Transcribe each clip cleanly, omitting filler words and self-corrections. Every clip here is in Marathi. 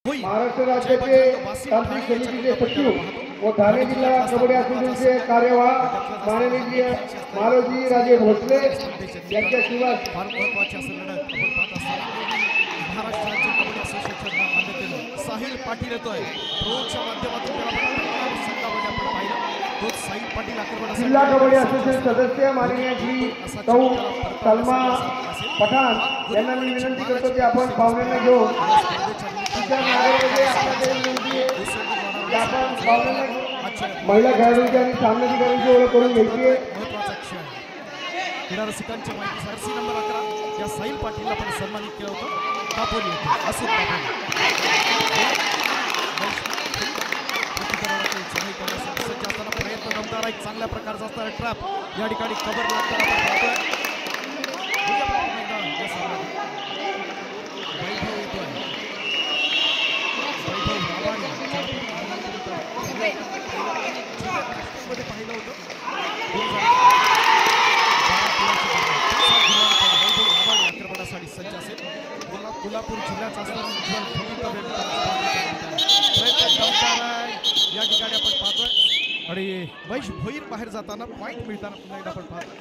महाराष्ट्र राज्याचे तांत्रिक समितीचे सचिव व ठाणे जिल्हा कबड्डी असोसिएशनचे कार्यवाह माननीय मालोजी राजे भोसले यांच्या शिवाय महत्वाची असं लढत आपण पाहत असताना महाराष्ट्र राज्य कबड्डी असोसिएशनच्या मान्यतेनं साहिल पाटील येतोय प्रोच्या माध्यमातून त्याला संघामध्ये आपण पाहिलं तो साहिल पाटील आक्रमणासाठी जिल्हा कबड्डी असोसिएशन सदस्य माननीय श्री सौ सलमा पठाण यांना मी विनंती करतो की आपण पाहुण्यांना घेऊन महिला खेळाडूंची आणि सामनाधिकाऱ्यांची ओळख करून घ्यायची आहे. महत्वाचा क्षण क्रीडा रसिकांच्या माहिती सरसी नंबर 11 या साहिल पाटीलला आपण सन्मानित केलं होतं दापोली येथे असून प्रयत्न दमदार एक चांगल्या प्रकारचा असणारा ट्रॅप या ठिकाणी कव्हर लागताना आपण पाहिलं होतं आक्रमणासाठी सज्ज असेल कोल्हापूर जिल्ह्याचा या ठिकाणी आपण पाहतोय आणि वैश भोईर बाहेर जाताना पॉइंट मिळताना पुन्हा एकदा आपण पाहतो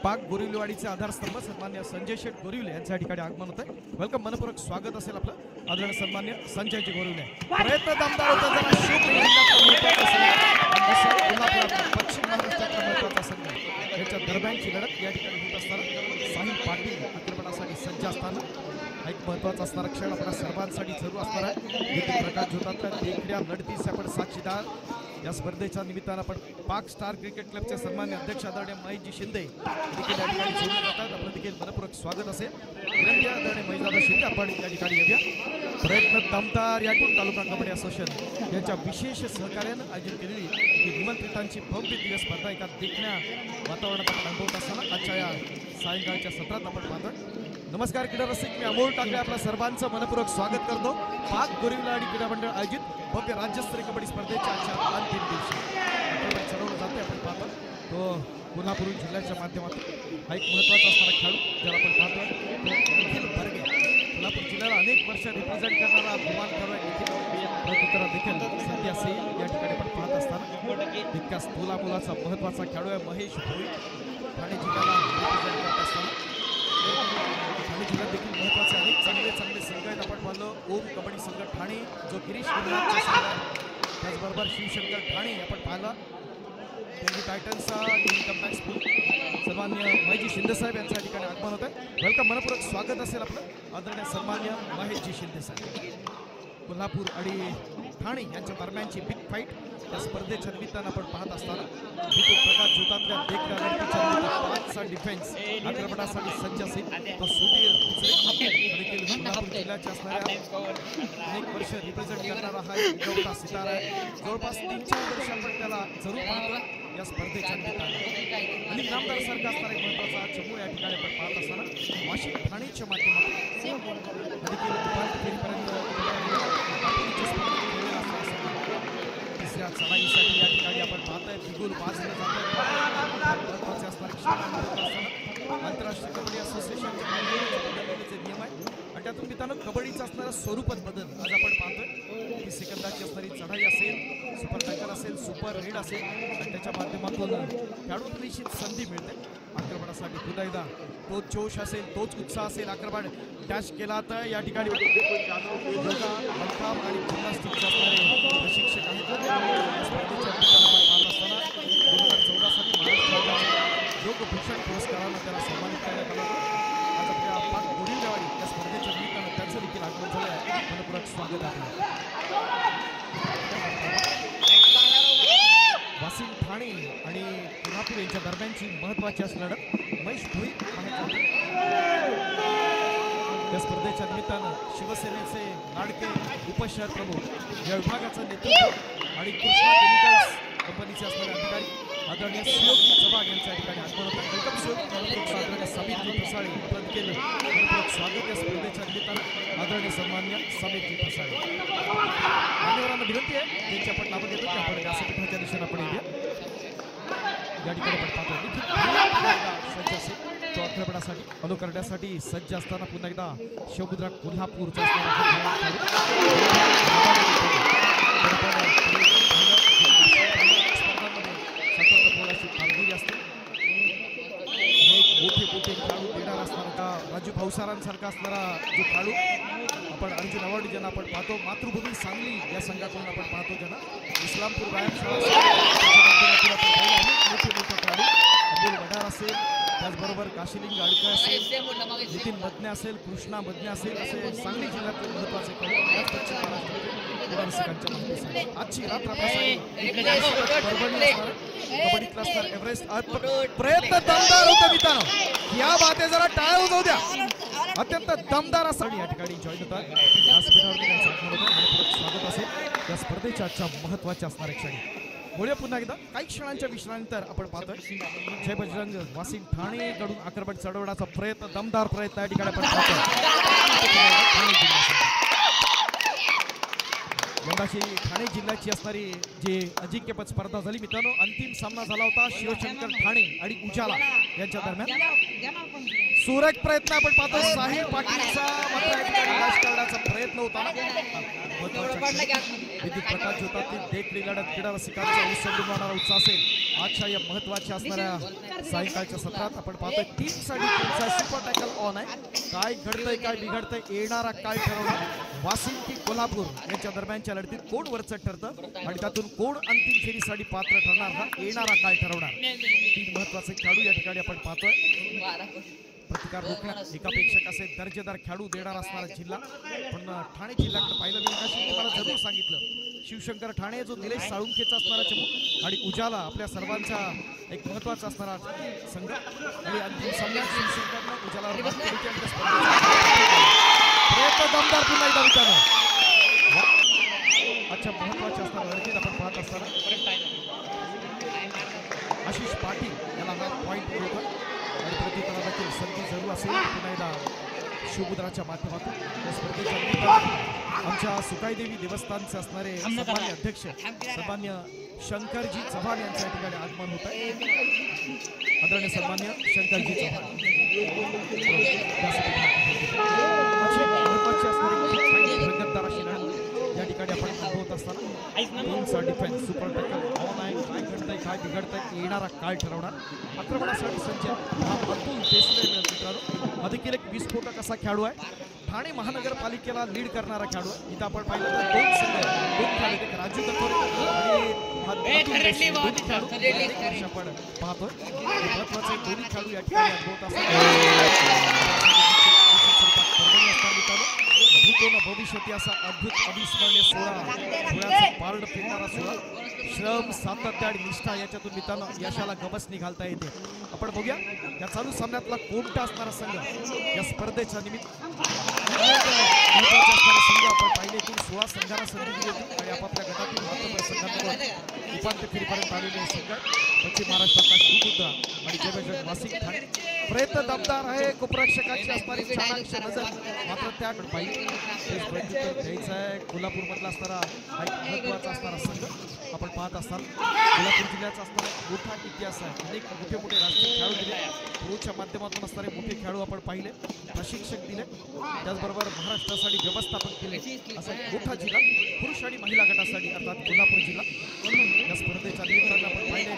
पाक गोरिवलेवाडीचे आधारस्तंभ सन्मान्य संजय शेठ गोरिवले यांच्या ठिकाणी आगमन होत आहे. वेलकम मनपूर्वक स्वागत असेल आपलं आदरणीय सन्मान्य संजयजी गोरिवले. प्रयत्न दमदार होता जरा पश्चिम महाराष्ट्रातला महत्वाचा संघ याच्या दरम्यानची लढत या ठिकाणी होत असताना साहिल पाटील आक्रमणासाठी सज्ज असताना एक महत्वाचा असणारा क्षण आपल्या सर्वांसाठी जरूर असणार आहे. जिथे प्रकाश होतात देखण्या लढतीस आपण साक्षीदार या स्पर्धेच्या निमित्तानं आपण पाक स्टार क्रिकेट क्लबचे सन्मान्य अध्यक्ष आदरणीय महेशजी शिंदे देखील या ठिकाणी जोडले जातात. आपलं देखील मनपूर्वक स्वागत असेल. विनंती आदरणीय महेशदादा शिंदे आपण या ठिकाणी येऊया. प्रयत्न दमदार यातून तालुका कबड्डी असोसिएशन यांच्या विशेष सहकार्यानं आयोजित केलेली ही निमंत्रितांची भव्य दिव्य स्पर्धा एका देखण्या वातावरणात आपण अनुभवत असताना आजच्या या सायंकाळच्या सत्रात आपण पाहतोय. नमस्कार क्रीडा रसिक, मी अमोल टाकले आपल्या सर्वांचं मनपूर्वक स्वागत करतो. पाक गोरिवलेवाडी क्रीडा मंडळ आयोजित भव्य राज्यस्तरीय कबड्डी स्पर्धेच्या आजच्या अंतिम दिवशी चढवलं जाते. आपण पाहतो तो कोल्हापूर जिल्ह्याच्या माध्यमातून हा एक महत्त्वाचा असणारा खेळाडू ज्याला आपण पाहतोय तो निखिल बर्गे. कोल्हापूर जिल्ह्याला अनेक वर्ष रिप्रेझेंट करणारा गुमान खेळाडू निखिल प्रत्युत्तरा देखील सध्या सेल या ठिकाणी आपण पाहत असताना तितक्याच मुलाचा महत्त्वाचा खेळाडू आहे महेश भोई. ठाणे जिल्ह्याला रिप्रेझेंट करत असताना ठाणे जिल्ह्यात देखील महत्त्वाचे अनेक चांगले संघ आहेत. आपण पाहिलं ओम कबड्डी संघ ठाणे जो गिरीश गुरुनाथचा संघ आहे. त्याचबरोबर शिवशंकर ठाणे आपण पाहिलं दिल्ली टायटन्सचा इन्कम टॅक्स स्कूल सन्मान्य महेशजी शिंदे साहेब यांच्या ठिकाणी आगमन होत आहे. वेलकम मनपूर्वक स्वागत असेल आपलं आदरणीय सन्मान्य महेशजी शिंदे साहेब. कोल्हापूर आणि ठाणे यांच्या दरम्यानची बिग फाईट या स्पर्धेच्या निमित्तानं आपण पाहत असताना तिथे प्रकाश जोतातल्या देखण्या डिफेन्स आक्रमणासाठी सज्ज असेल तो सुधीर देखील कोल्हापूर जिल्ह्याच्या असणाऱ्या अनेक वर्ष रिप्रेझेंट करणारा हा एक सितारा आहे. जवळपास 3-4 वर्ष आपण त्याला जरूर पाहतो या स्पर्धेच्या निमित्तानं. आणि नामदार सारखा असणारा एक महत्त्वाचा चमू या ठिकाणी आपण पाहत असताना वाशिम ठाणेच्या माध्यमातून देखील फेरीपर्यंत तिसऱ्या चढाईसाठी या ठिकाणी आपण पाहतोय बिगुल वाजलं जातं. महत्त्वाचे असणारे क्षण आंतरराष्ट्रीय कबड्डी असोसिएशनचे नियम आहे आणि त्यातून मित्रांनो कबड्डीचं असणारं स्वरूपच बदल आज आपण पाहतोय. 30 सेकंदाची असणारी चढाई असेल, सुपर टँकर असेल, सुपर रेड असेल आणि त्याच्या माध्यमातून खेळाडूंना निश्चित संधी मिळते आक्रमणासाठी. पुन्हा एकदा तोच जोश असेल, तोच उत्साह असेल. आक्रमण डॅश केला तर या ठिकाणी योगा मलखांब आणि जिम्नॅस्टिकचे असणारे प्रशिक्षक आहेत. स्पर्धेच्या पाहत असताना 2014 साली महाराष्ट्र योगभूषण पुरस्कारानं त्याला सन्मानित करण्यात आलं होतं. आज आपल्या पाक गोरिवलेवाडी या स्पर्धेच्या निमित्तानं त्याचं देखील आगमन झालं आहे. मनपूर्वक स्वागत आहे. वाशिम ठाणे आणि कोल्हापूर यांच्या दरम्यानची महत्त्वाची अशी लढत महेश भोई या स्पर्धेच्या निमित्तानं शिवसेनेचे लाडके उपशहर प्रमुख या विभागाचं नेतृत्व आणि कृष्णा केमिकल्स कंपनीचे असणारे अधिकारी आदरणीय सुयोगी चव्हाण यांच्या ठिकाणी आगमन होतं. वेलकम सुयोग. आदरणीय समीरजी फसाळे आपण केलं मनपूर्वक स्वागत या स्पर्धेच्या निमित्तानं आदरणीय सन्मान्य समीरजी फसाळे. मान्यवरांना विनंती आहे त्यांची आपण नावं घेतो की आपण व्यासपीठाच्या दिशेने आपण येऊया. या ठिकाणी आपण पाहतो चित्रपटासाठी फॉलो करण्यासाठी सज्ज असताना पुन्हा एकदा शिवमुद्रा कोल्हापूरचा कामगिरी असते. मोठे मोठे खेळाडू देणार असणारा राजू भाऊसारांसारखा असणारा जो खेळाडू आपण अर्जुन अवॉर्ड ज्यांना आपण पाहतो, मातृभूमी सांगली या संघाकडून आपण पाहतो, ज्यांना इस्लामपूर व्यायामशाळा मोठे मोठे खेळाडू अमोल वडार असेल, त्याचबरोबर काशीलिंग गाडकर असेल, नितीन मदने असेल, कृष्णा मदने असेल, असे सांगली जिल्ह्यातील महत्वाचे खेळाडू याच पश्चिम महाराष्ट्रातील रसिकांच्या माहितीसाठी आजची रात्र कबड्डीतला असणार एव्हरेस्ट प्रयत्न दमदार होता मित्रांनो. या बाते जरा टाळ्या उजवू द्या. अत्यंत दमदार असा या ठिकाणी जॉईन होतात. व्यासपीठावरती त्यांचं स्वागत असेल या स्पर्धेच्या आजच्या महत्वाच्या असणाऱ्या क्षणी. बोलूया पुन्हा एकदा काही क्षणांच्या विश्रांतीनंतर आपण पाहतोय जय बजरंग वासिम ठाणे कडून आक्रमण चढवण्याचा प्रयत्न, दमदार प्रयत्न या ठिकाणी आपण यंदाची ठाणे जिल्ह्याची असणारी जी अजिंक्यपद स्पर्धा झाली मित्रांनो, अंतिम सामना झाला होता शिवशंकर ठाणे आणि उजाला यांच्या दरम्यान. सुरेख प्रयत्न आपण पाहतो साहिल पाटीलचा मात्र करण्याचा प्रयत्न होता. विद्युत प्रकाश होता ते देखील लढत क्रीडा रसिकांचा उसळून उत्साह असेल आजच्या या महत्वाच्या असणाऱ्या सायंकाळच्या सत्रात. आपण पाहतोय टीमसाठी टीमचा सुपर टॅकल ऑन आहे. काय घडतंय काय बिघडतंय येणारा काय ठरवणार, वासिम की कोल्हापूर यांच्या दरम्यानच्या लढतीत कोण वरचढ ठरतं आणि त्यातून कोण अंतिम फेरीसाठी पात्र ठरणार, हा येणारा काय ठरवणार. तीन महत्वाचे खेळाडू या ठिकाणी आपण पाहतोय. प्रतिकार रोखण्यात एकापेक्षा असे दर्जेदार खेळाडू देणार असणारा जिल्हा. पण ठाणे जिल्ह्याकडे पाहिलं गेलं मला जरूर सांगितलं शिवशंकर ठाणे जो निलेश साळुंखेचा असणारा चमू आणि उजाला आपल्या सर्वांचा एक महत्वाचा असणारा संघ आणि अंतिम सामन्यात शिवशंकरनं उजालावर प्रयत्न दमदार पुन्हा एकदा विचारलं. अच्छा महत्वाच्या असणारा लढतीत आपण पाहत असताना आशिष पाटील याला हा पॉईंट मिळतो आणि प्रतिकारा देखील संधी जरूर असेल. पुन्हा एकदा शिवमुद्राच्या माध्यमातून या स्पर्धेच्या निमित्तानं आमच्या सुकाईदेवी देवस्थानचे असणारे सन्मान्य अध्यक्ष सन्मान्य शंकरजी चव्हाण यांच्या ठिकाणी आगमन होत आहे. आदरणीय सन्मान्य शंकरजी चव्हाण महत्वाची असणारी रंगतदार अशी लढत या ठिकाणी आपण अनुभवत असताना टीमचा डिफेन्स सुपर टॅकल ऑन आहे. काय घडतंय काय बिघडतंय येणारा काय ठरवणार. आक्रमणासाठी सज्ज हा अतुल देशले मित्रांनो देखील एक विस्फोटक असा खेळाडू आहे. ठाणे महानगरपालिकेला लीड करणारा खेळाडू. इथं आपण पाहिलं तर दोन खेळाडू एक राजू कथोरे आणि आपण पाहतोय महत्वाचे दोन्ही खेळाडू या ठिकाणी अनुभवत असतात. भविष्याती असा अद्भुत अविस्मरणीय सोहळा पारड फिरणारा सोहळा श्रम सातत्य आणि निष्ठा याच्यातून मित्रांनो यशाला गवस निघालता येते. आपण बघूया या चालू सामन्यातला कोणता असणारा संघ या स्पर्धेच्या निमित्त महत्वाचा असणारा संघ आपण पाहिले की 16 संघांना संधी दिली होती आणि आपापल्या गटातील मात्र संघांकडून उपांत्य फेरीपर्यंत आलेले संघ पश्चिम महाराष्ट्रातला शिवमुद्रा आणि जय बजरंग वासिम ठाणे. प्रयत्न दमदार आहे. कुपरक्षकांची असणारी चाणाक्ष नजर मात्र त्याकडे पाहिजे द्यायचं आहे. कोल्हापूर मधला असणारा हा एक महत्वाचा असणारा संघ आपण पाहत असताना कोल्हापूर जिल्ह्याचा असणारा मोठा इतिहास आहे. अनेक मोठे मोठे राष्ट्रीय खेळाडू दिले, प्रोच्या माध्यमातून असणारे मोठे खेळाडू आपण पाहिले, प्रशिक्षक दिले, त्याचबरोबर महाराष्ट्रासाठी व्यवस्थापन केले. असा एक मोठा जिल्हा पुरुष आणि महिला गटासाठी अर्थात कोल्हापूर जिल्हा या स्पर्धेच्या निमित्तानं आपण पाहिले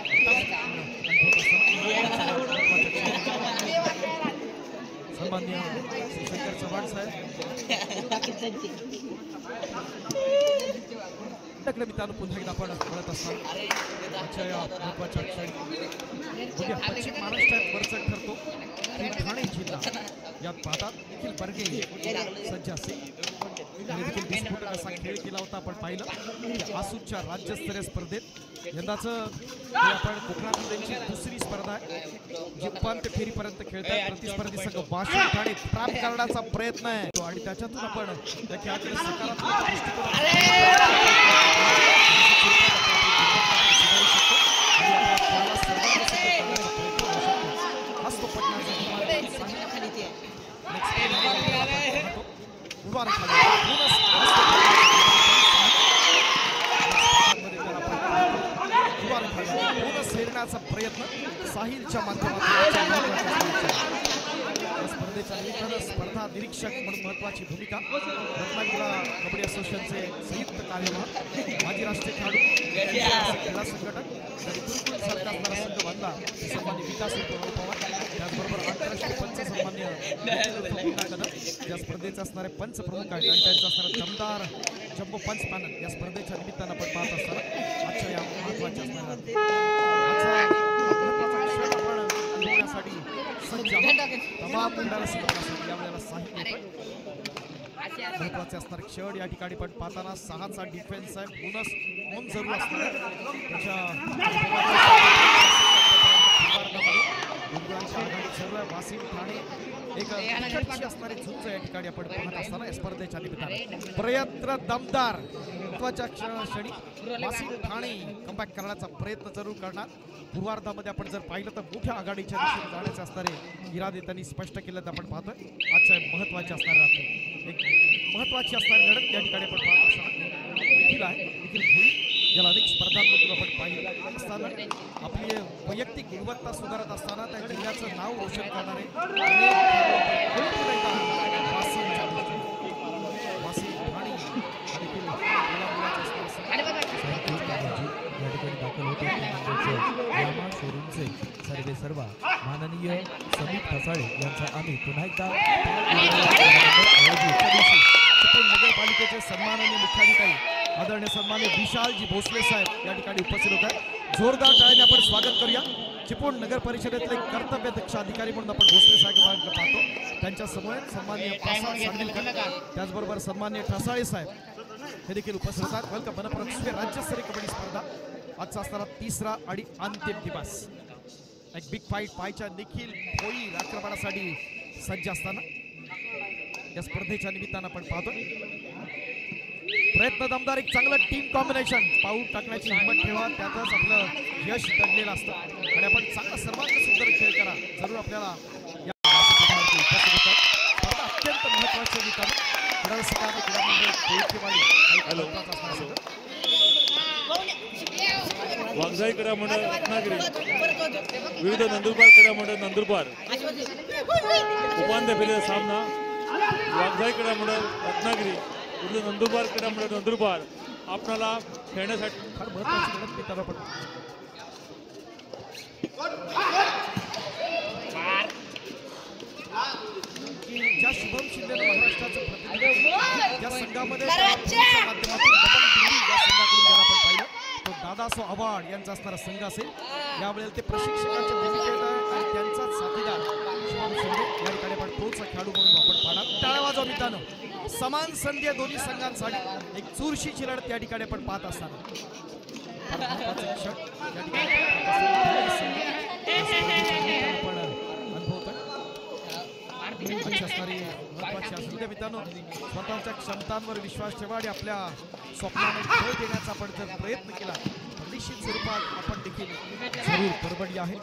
सन्मान्य श्री शंकर चव्हाण साहेब मित्रांनो पुन्हा एकदा आपण कळत असताना आजच्या या महत्वाच्या क्षणी पश्चिम महाराष्ट्रात वरचढ ठरतो की ठाणे जिल्हा यात पाहतात देखील बर्गे सज्ज असेल देखील विस्फोटक असा खेळ केला होता. आपण पाहिलं आसूच्या राज्यस्तरीय स्पर्धेत यंदाचं आपण कोकणातील त्यांची दुसरी स्पर्धा आहे जी उपांत्य फेरीपर्यंत खेळतात. प्रतिस्पर्धी संघ वाशिम ठाणे प्राप्त करण्याचा प्रयत्न आहे आणि त्याच्यातून आपण त्या खेळाकडे सकारात्मक फेरण्याचा प्रयत्न साहिलच्या माध्यमातून क्रीडा निरीक्षक म्हणून महत्वाची भूमिका, रत्नागिरी कबड्डी असोसिएशनचे संयुक्त कार्यवाह, माजी राष्ट्रीय खेळाडू, क्रीडा संघटक, गुरुकुल सारखा असणारा संघ बांधला सन्मान्य विकास पवार, त्याचबरोबर आंतरराष्ट्रीय पंच सन्मान्य या स्पर्धेचे असणारे पंच प्रमुख आहेत आणि त्यांचा असणारा दमदार जम्बो पंच पॅनल या स्पर्धेच्या निमित्तानं आपण पाहत असताना आजच्या या महत्वाच्या असणाऱ्या अनुभवण्यासाठी सज्ज तमाम भंडारा संघटनासाठी यावेळेला साहित्य महत्वाचे असणारे क्षण या ठिकाणी पण पाहताना 6चा डिफेन्स आहे, बोनस नोंद जरूर असणार वासिम ठाणे एक तिकडची असणारी झुंज या ठिकाणी आपण पाहत असताना स्पर्धेच्या निमित्ताने प्रयत्न दमदार महत्वाच्या क्षणी वासिम ठाणे कमबॅक करण्याचा प्रयत्न जरूर करणार. पूर्वार्धामध्ये आपण जर पाहिलं तर मोठ्या आघाडीच्या दिशेने जाण्याचे असणारे इरादे त्यांनी स्पष्ट केले आपण पाहतोय. आजच्या महत्वाचे असणारे रात्री एक महत्वाची असणारी लढत या ठिकाणी आपण पाहत असताना देखील आहे. देखील होईल ज्याला अनेक स्पर्धांमधून आपण पाहिलं असताना आपली वैयक्तिक गुणवत्ता सुधारत असताना त्या जिल्ह्याचं नाव रोशन करणारे शोरूमचे सर्वे सर्वा माननीय समीप ठसाळे यांचा आम्ही पुन्हा एकदा नगरपालिकेचे सन्माननीय मुख्याधिकारी आदरणीय सन्माननीय विशालजी भोसले साहेब या ठिकाणी उपस्थित होत आहेत. जोरदार टाळ्याने आपण स्वागत करूया. चिपळूण नगर परिषदेतले कर्तव्यदक्ष अधिकारी म्हणून आपण भोसले साहेब पाहतो. त्यांच्या समोर सन्माननीय प्रसाद सांगलीकर त्याचबरोबर सन्माननीय ठसाळे साहेब हे देखील उपस्थित होतात. वेलकम. मनप्रत राज्यस्तरीय कबड्डी स्पर्धा आजचा असणारा 3रा आणि अंतिम दिवस. एक बिग फाईट पायच्या देखील होईल आक्रमणासाठी सज्ज असताना या स्पर्धेच्या निमित्तानं आपण पाहतोय प्रयत्न दमदार एक चांगलं टीम कॉम्बिनेशन पाऊल टाकण्याची हिंमत ठेवा, त्यातच आपलं यश दडलेलं असतं आणि आपण चांगला सर्वांना सुंदर खेळ करा जरूर आपल्याला या उपस्थित होतात. अत्यंत महत्वाचे निकाल वाघजाई क्रीडा मंडळ रत्नागिरी विरुद्ध नंदुरबार क्रीडा मंडळ नंदुरबार उपांत्य फेरीचा सामना वाघजाई क्रीडा मंडळ रत्नागिरी विरुद्ध नंदुरबार क्रीडा मंडळ नंदुरबार आपल्याला खेळण्यासाठी फार महत्वाची लढत पिताना पण ज्या शुभम शिंदे महाराष्ट्राचं प्रतिनिधित्व ज्या संघामध्ये माध्यमातून या संघाकडून ज्याला आपण पाहिलं तो दादासो आव्हाड यांचा असणारा संघ असेल. यावेळेला ते प्रशिक्षकाच्या भूमिकेत आहे आणि त्यांचाच साथीदार शुभम शिंदे या ठिकाणी आपण तोच खेळाडू म्हणून आपण पाहणार. टाळ्या वाजवा मित्रांनो. समान संधी दोन्ही संघांसाठी एक चुरशीची लढत या ठिकाणी आपण पाहत असताना असणारी महत्वाची असू द्या मित्रांनो. स्वतःच्या क्षमतांवर विश्वास ठेवा आणि आपल्या स्वप्नाने खेळ देण्याचा आपण जर प्रयत्न केला तर निश्चित स्वरूपात आपण देखील जरूर बरोबरी आहे.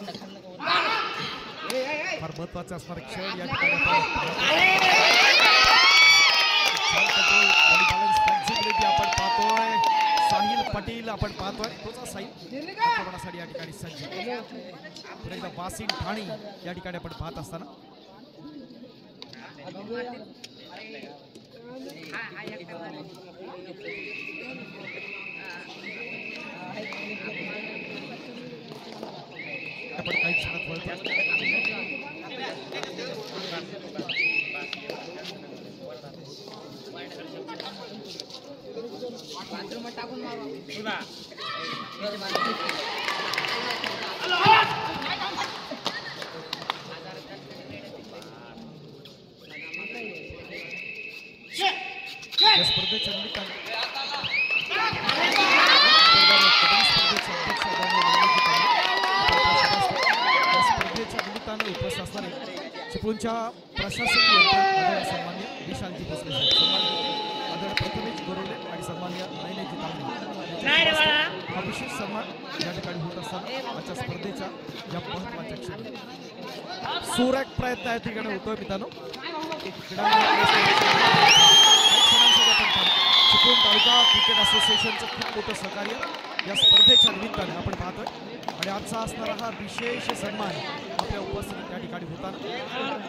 फार महत्वाचा असणारा खेळ या ठिकाणी आपण पाहतोय. साहिल पाटील आपण पाहतोय तोचा साहिल आक्रमणासाठी या ठिकाणी सज्ज. पुन्हा एकदा वासिम ठाणे या ठिकाणी आपण पाहत असताना आपण काही क्षणात वळतो. स्पर्धेच्या निमित्ताने स्पर्धेच्या निमित्ताने उपस्थित असणारे चिपळूणच्या प्रशासकीय सन्मान्य विशालजी भोसले साहेब, सन्मान्य आदरणीय प्रथमेश गोरवले आणि सन्मान्य नयनेजी तावडे हा विशेष सन्मान या ठिकाणी होत असताना आजच्या स्पर्धेच्या या महत्वाच्या क्षणी सुरेख प्रयत्न या ठिकाणी होतोय मित्रांनो. चिपळूण तालुका क्रिकेट असोसिएशनचं खूप मोठं सहकार्य या स्पर्धेच्या निमित्ताने आपण पाहतोय आणि आजचा असणारा हा विशेष सन्मान आपल्या उपस्थितीत त्या ठिकाणी होताना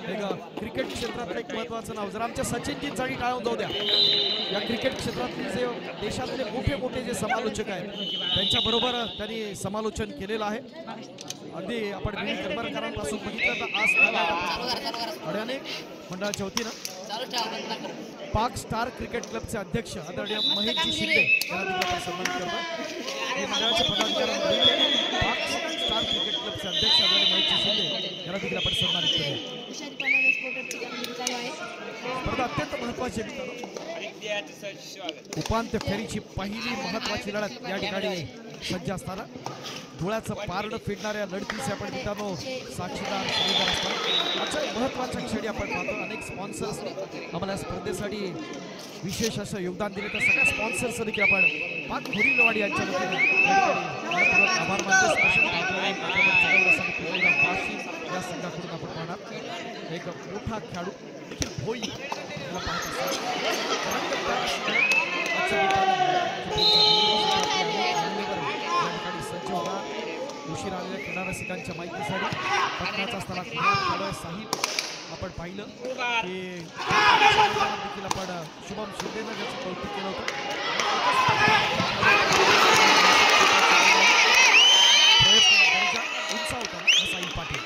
एक क्रिकेट क्षेत्रातलं एक महत्वाचं नाव. जर आमच्या सचिनजी चाळी टाळून जाऊ द्या, या क्रिकेट क्षेत्रातले जे देशातले मोठे मोठे जे समालोचक आहेत त्यांच्याबरोबर त्यांनी समालोचन केलेलं आहे. अगदी आपण विनीत करमरकरांपासून बघितलं तर आज आणि अनेक मंडळाच्या वतीनं पाक स्टार क्रिकेट क्लबचे अध्यक्ष आदरणीय महेशजी शिंदे यांना देखील आपण सन्मानित करतो. हे मंडळाचे पदाधिकारी पाक स्टार क्रिकेट क्लबचे अध्यक्ष आदरणीय महेशजी शिंदे यांना देखील आपण सन्मानित करूया. स्पर्धा अत्यंत महत्वाची आहे. उपांत्य फेरीची पहिली महत्वाची लढत या ठिकाणी सज्ज असताना डोळ्याचं पारडं फिरणाऱ्या लढतीचे आपण मित्रांनो साक्षीदार असतात. आजच्या महत्वाच्या क्षणी आपण पाहतो अनेक स्पॉन्सर्स आम्हाला स्पर्धेसाठी विशेष असं योगदान दिले. तर सगळ्या स्पॉन्सर्स देखील आपण पाक घोरीलवाडी यांच्या वतीने आभार मानतो. स्पेशल या संघाकडून आपण पाहणार एक मोठा खेळाडू देखील भोई याला पाहत सज्ज होणार. उशीर आलेल्या क्रीडा रसिकांच्या माहितीसाठी पटनाचा असताना खेळाडू साहिब आपण पाहिलं की देखील आपण शुभम शिंदेनं ज्याचं कौतुक केलं होतं. उंचा होता साहिल पाटील.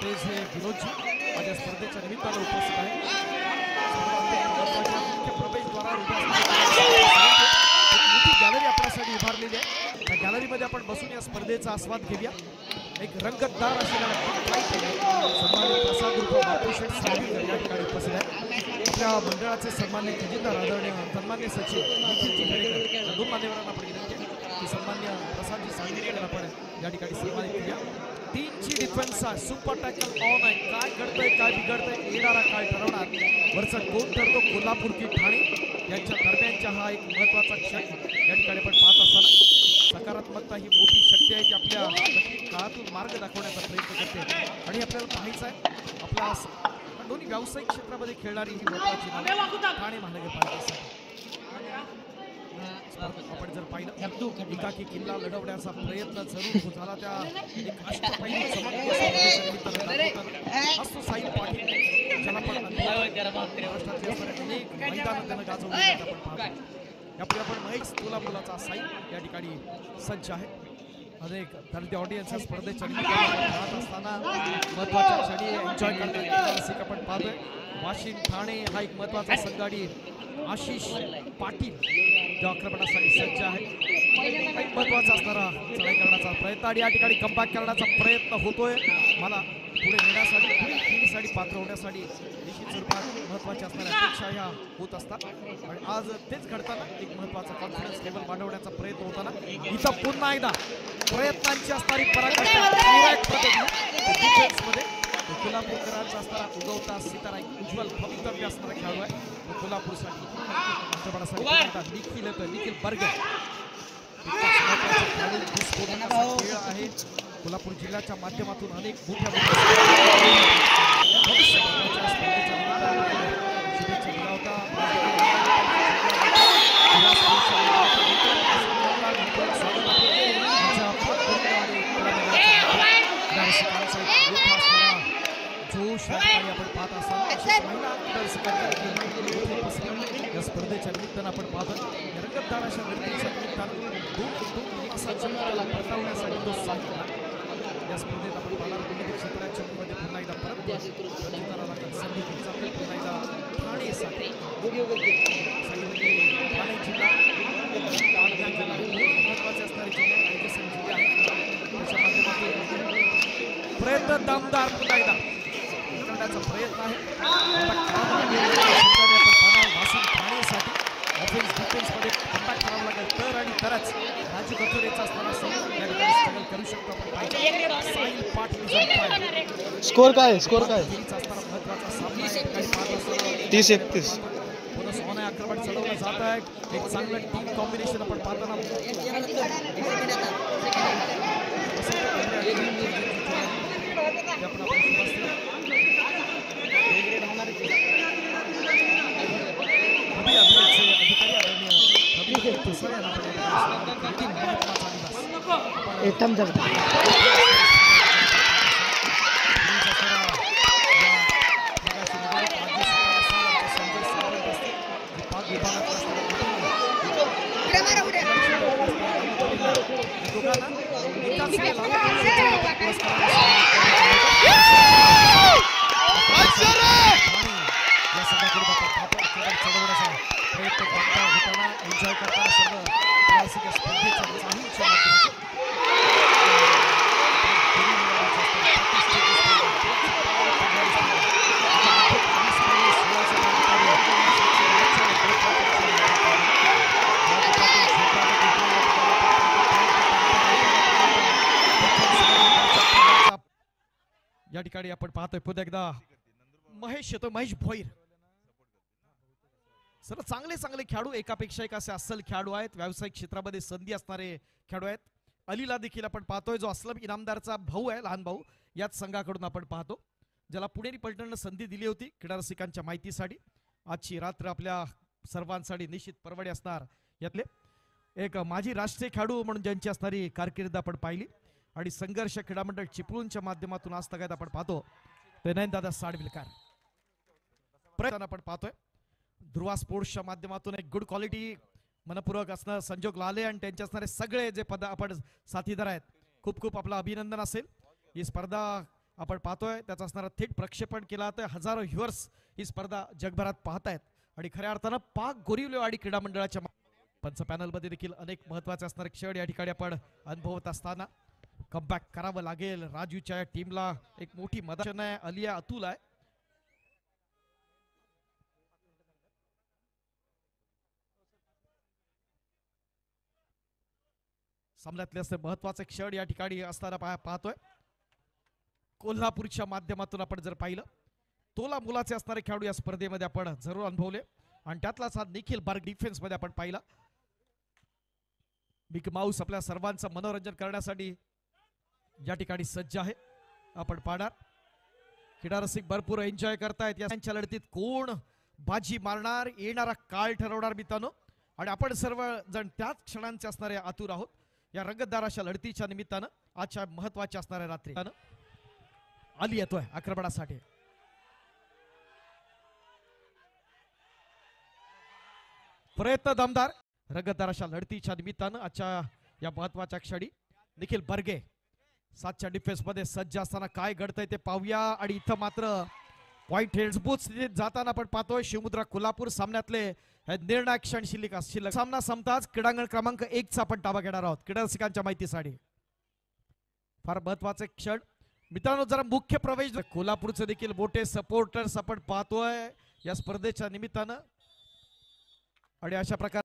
तेज हे विनोदजी माझ्या स्पर्धेच्या निमित्तानं उपस्थित आहे. मुख्य प्रवेशद्वारावर मोठी गॅलरी आपल्यासाठी उभारलेली आहे. त्या गॅलरीमध्ये आपण बसून या स्पर्धेचा आस्वाद घेऊया. एक रंगतदार अशी सन्मानित प्रसाद उर्फ बापूशेठ साळवीकर या ठिकाणी उपस्थित आहे. आपल्या मंडळाचे सन्मान्य खजिनदार आदरणीय सन्मान्य सचिव निखिलजी खेडेकर या दोन मान्यवरांना आपण विनंती आहे की सन्मान्य प्रसादजी साळवीकर आपण या ठिकाणी सन्मानित करूया. टीमची डिफेन्स आहे, सुपर टॅकल ऑन आहे. काय घडतंय काय बिघडतंय येणारा काय ठरवणार. वरचा कोण ठरतो कोल्हापूर की ठाणे यांच्या दरम्यानचा हा एक महत्वाचा क्षण या ठिकाणी आपण पाहत असताना सकारात्मकता ही मोठी शक्ती आहे की आपल्या काळातून मार्ग दाखवण्याचा प्रयत्न करते. आणि आपल्याला पाहायचं आहे आपल्या दोन्ही व्यावसायिक क्षेत्रामध्ये खेळणारी ही महत्वाची ठाणे महानगरपालिकेसाठी आपण जर पाहिलं एकाकी किल्ला लढवण्याचा प्रयत्न जरूर झाला. त्या एक अष्टपैलू असतो साहिल पाटील ज्याला पण महाराष्ट्रातले अनेक मैदान त्यानं गाजवले आपण पाहतो. यापुढे आपण महेश तुला मुलाचा साहिल या ठिकाणी सज्ज आहे. अनेक दर्दी ऑडियन्स स्पर्धेच्या पाहत असताना महत्वाच्या क्षणी एन्जॉय करण्याची आपण पाहतोय. वाशिम ठाणे हा एक महत्वाचा संघाडी आशिष पाटील जो आक्रमणासाठी सज्ज आहे. एक महत्वाचा असणारा चढाई करण्याचा प्रयत्न आणि या ठिकाणी कमबॅक करण्याचा प्रयत्न होतोय. मला पुढे नेण्यासाठी पुढील फेरीसाठी पात्र होण्यासाठी निश्चित स्वरूपात महत्वाच्या असणाऱ्या अपेक्षा ह्या होत असतात. आणि आज तेच घडताना एक महत्वाचा कॉन्फिडन्स लेवल वाढवण्याचा प्रयत्न होताना इथं पुन्हा एकदा प्रयत्नांची असणारी पराकाष्ठा डिफेन्समध्ये कोल्हापूरकरांचा असणारा उगवता सितारा एक उज्ज्वल भवितव्य असणारा खेळाडू आहे. कोल्हापूरसाठी निखिल बर्गर खेळ आहे. कोल्हापूर जिल्ह्याच्या माध्यमातून अनेक मोठ्या शुभेच्छा दिला होता. जोश आपण पाहत असताना या स्पर्धेच्या निमित्तानं आपण पाहतो रंगतदार अशा लढतीच्या निमित्तानं दोन असा जन्माला परतावण्यासाठी तो साहित्य या स्पर्धेत आपण पाहणार. विविध क्षेत्राच्या मध्ये पुन्हा एकदा परत संधी पुन्हा एकदा ठाणेसाठी ठाणे जिल्हा महत्वाचे असणारे जिल्हे जिल्हे आहेत त्याच्या माध्यमातून प्रयत्न दमदार पुन्हा एकदा करण्याचा प्रयत्न आहे. वाशिम ठाणेसाठी ऑफेन्स डिफेन्समध्ये कॉन्टॅक्ट करावं लागेल तर आणि तरच राजू कथोरेचा असणारा स्ट्रगल करू शकतो आपण पाहिजे. साहिल पाटील स्कोर काय स्कोर काय असणारा महत्वाचा सामना 30-31 पुन्हा सोने आक्रमण चढवलं जात आहे. एक चांगलं टीम कॉम्बिनेशन आपण पाहताना ठसाळे यांना आपण या ठिकाणी किती महत्त्वाचा निवास. एकदम जर एन्जॉय करताना सर्व स्पर्धेच्या उत्साहाच्या माध्यमातून या ठिकाणी आपण पाहतोय पुन्हा एकदा महेश येतो, महेश भोईर. सर्व चांगले चांगले खेळाडू, एकापेक्षा एक असे अस्सल खेळाडू आहेत, व्यावसायिक क्षेत्रामध्ये संधी असणारे खेळाडू आहेत. अलीला देखील आपण पाहतोय, जो असलम इनामदारचा भाऊ आहे, लहान भाऊ, याच संघाकडून आपण पाहतो, ज्याला पुणेरी पलटणनं संधी दिली होती क्रीडा रसिकांच्या माहितीसाठी. आजची रात्र आपल्या सर्वांसाठी निश्चित परवडे असणार. यातले एक माजी राष्ट्रीय खेळाडू म्हणून ज्यांची असणारी कारकीर्द आपण पाहिली आणि संघर्ष क्रीडा मंडळ चिपळूणच्या माध्यमातून आज तगायत आपण पाहतो ते नयनदादा साडविलकर. प्रयत्न आपण पाहतोय ध्रुवा स्पोर्ट्सच्या माध्यमातून एक गुड क्वालिटी मनपूर्वक असणार संजोग लाले आणि त्यांचे असणारे सगळे जे पद आपण साथीदार आहेत, खूप खूप आपलं अभिनंदन असेल. ही स्पर्धा आपण पाहतोय, त्याचा असणारा थेट प्रक्षेपण केला तर हजारो व्ह्युअर्स ही स्पर्धा जगभरात पाहतायत आणि खऱ्या अर्थानं पाक गोरिवलेवाडी क्रीडा मंडळाच्या पंच पॅनलमध्ये देखील अनेक महत्त्वाचे असणारे क्षण या ठिकाणी आपण अनुभवत असताना कमबॅक करावं लागेल. राजूच्या या टीमला एक मोठी मदत आहे, अलिया अतुल आहे. सामन्यातले असते महत्वाचे क्षण या ठिकाणी असताना पाहतोय. कोल्हापूरच्या माध्यमातून आपण जर पाहिलं, तोला मुलाचे असणारे खेळाडू या स्पर्धेमध्ये आपण जरूर अनुभवले आणि त्यातलाच हा निखिल बार्ग डिफेन्स मध्ये आपण पाहिला. बिग माऊस आपल्या सर्वांचं मनोरंजन करण्यासाठी या ठिकाणी सज्ज आहे. आपण पाहणार क्रीडा रसिक भरपूर एन्जॉय करतायत. यांच्या लढतीत कोण बाजी मारणार येणारा काळ ठरवणार मित्रांनो, आणि आपण सर्व जण त्याच क्षणांचे असणारे आतुर आहोत या रंगतदार अशा लढतीच्या निमित्तानं. आजच्या महत्वाच्या असणाऱ्या रात्री अली येतोय आक्रमणासाठी. प्रयत्न दमदार रंगतदार अशा लढतीच्या निमित्तानं आजच्या या महत्वाच्या क्षणी निखिल बर्गे 7च्या डिफेन्स मध्ये सज्ज असताना काय घडतंय ते पाहूया. आणि इथं मात्र पॉइंट हेल्सबूथ स्थितीत जाताना आपण पाहतोय शिवमुद्रा कोल्हापूर सामन्यातले निर्णायक क्षण शिल्लक. सामना संपताच क्रीडांगण क्रमांक 1चा आपण ताबा घेणार आहोत क्रीडा रसिकांच्या माहितीसाठी. फार महत्वाचे क्षण मित्रांनो. जरा मुख्य प्रवेश कोल्हापूरचे देखील मोठे सपोर्टर्स आपण पाहतोय या स्पर्धेच्या निमित्तानं आणि अशा प्रकारे